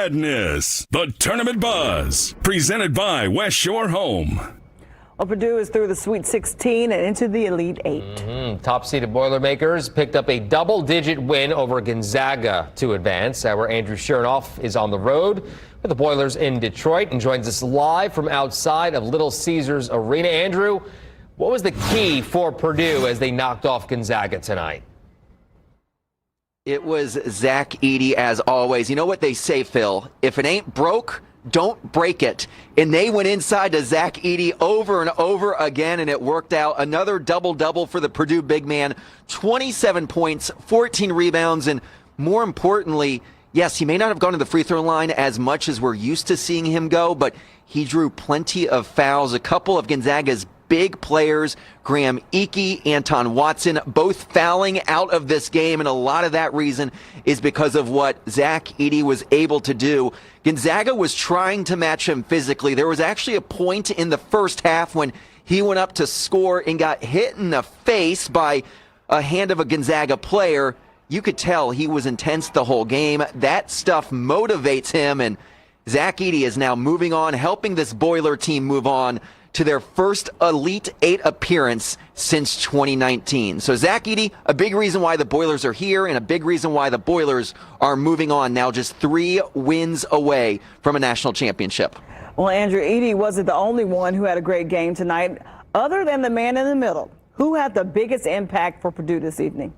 Madness, the Tournament Buzz, presented by West Shore Home. Well, Purdue is through the Sweet 16 and into the Elite Eight. Top-seeded Boilermakers picked up a double-digit win over Gonzaga to advance. Our Andrew Chernoff is on the road with the Boilers in Detroit and joins us live from outside of Little Caesars Arena. Andrew, what was the key for Purdue as they knocked off Gonzaga tonight? It was Zach Edey, as always. You know what they say, Phil? If it ain't broke, don't break it. And they went inside to Zach Edey over and over again, and it worked out. Another double-double for the Purdue big man. 27 points, 14 rebounds, and more importantly, yes, he may not have gone to the free throw line as much as we're used to seeing him go, but he drew plenty of fouls. A couple of Gonzaga's big players, Graham Ike, Anton Watson, both fouling out of this game, and a lot of that reason is because of what Zach Edey was able to do. Gonzaga was trying to match him physically. There was actually a point in the first half when he went up to score and got hit in the face by a hand of a Gonzaga player. You could tell he was intense the whole game. That stuff motivates him, and Zach Edey is now moving on, helping this Boiler team move on to their first Elite Eight appearance since 2019. So Zach Edey, a big reason why the Boilers are here and a big reason why the Boilers are moving on, now just 3 wins away from a national championship. Well, Andrew, Edey wasn't the only one who had a great game tonight. Other than the man in the middle, who had the biggest impact for Purdue this evening?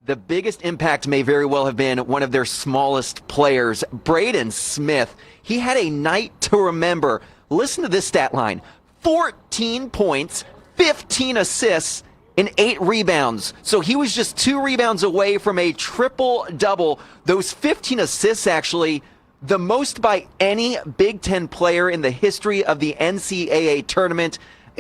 The biggest impact may very well have been one of their smallest players, Braden Smith. He had a night to remember. Listen to this stat line: 14 points, 15 assists, and 8 rebounds. So he was just 2 rebounds away from a triple-double. Those 15 assists, actually, the most by any Big Ten player in the history of the NCAA tournament.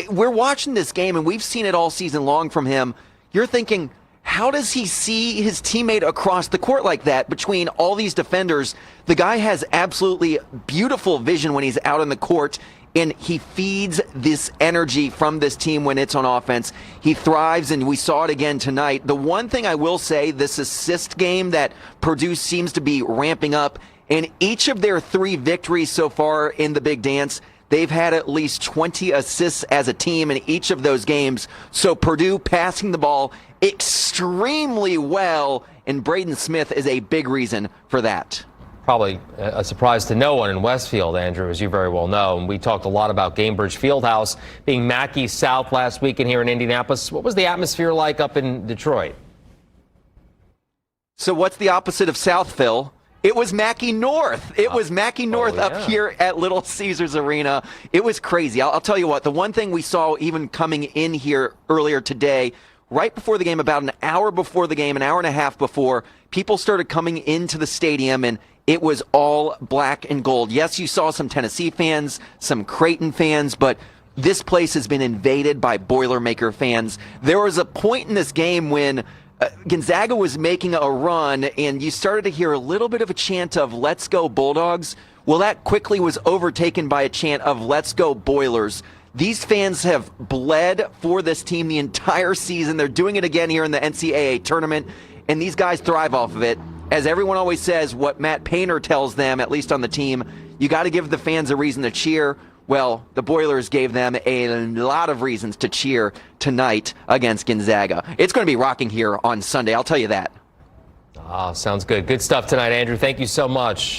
We're watching this game, and we've seen it all season long from him. You're thinking, how does he see his teammate across the court like that between all these defenders? The guy has absolutely beautiful vision when he's out on the court, and he feeds this energy from this team when it's on offense. He thrives, and we saw it again tonight. The one thing I will say, this assist game that Purdue seems to be ramping up, in each of their 3 victories so far in the Big Dance, they've had at least 20 assists as a team in each of those games. So Purdue passing the ball extremely well, and Braden Smith is a big reason for that. Probably a surprise to no one in Westfield, Andrew, as you very well know. And we talked a lot about Gainbridge Fieldhouse being Mackey South last weekend here in Indianapolis. What was the atmosphere like up in Detroit? So what's the opposite of South, Phil? It was Mackey North. It was Mackey North up here at Little Caesars Arena. It was crazy. I'll tell you what, the one thing we saw even coming in here earlier today, right before the game, about an hour before the game, an hour and a half before, people started coming into the stadium, and it was all black and gold. Yes, you saw some Tennessee fans, some Creighton fans, but this place has been invaded by Boilermaker fans. There was a point in this game when Gonzaga was making a run, and you started to hear a little bit of a chant of "Let's go Bulldogs." Well, that quickly was overtaken by a chant of "Let's go Boilers." These fans have bled for this team the entire season. They're doing it again here in the NCAA tournament, and these guys thrive off of it. As everyone always says, what Matt Painter tells them, at least on the team, you got to give the fans a reason to cheer. Well, the Boilers gave them a lot of reasons to cheer tonight against Gonzaga. It's going to be rocking here on Sunday, I'll tell you that. Sounds good. Good stuff tonight, Andrew. Thank you so much.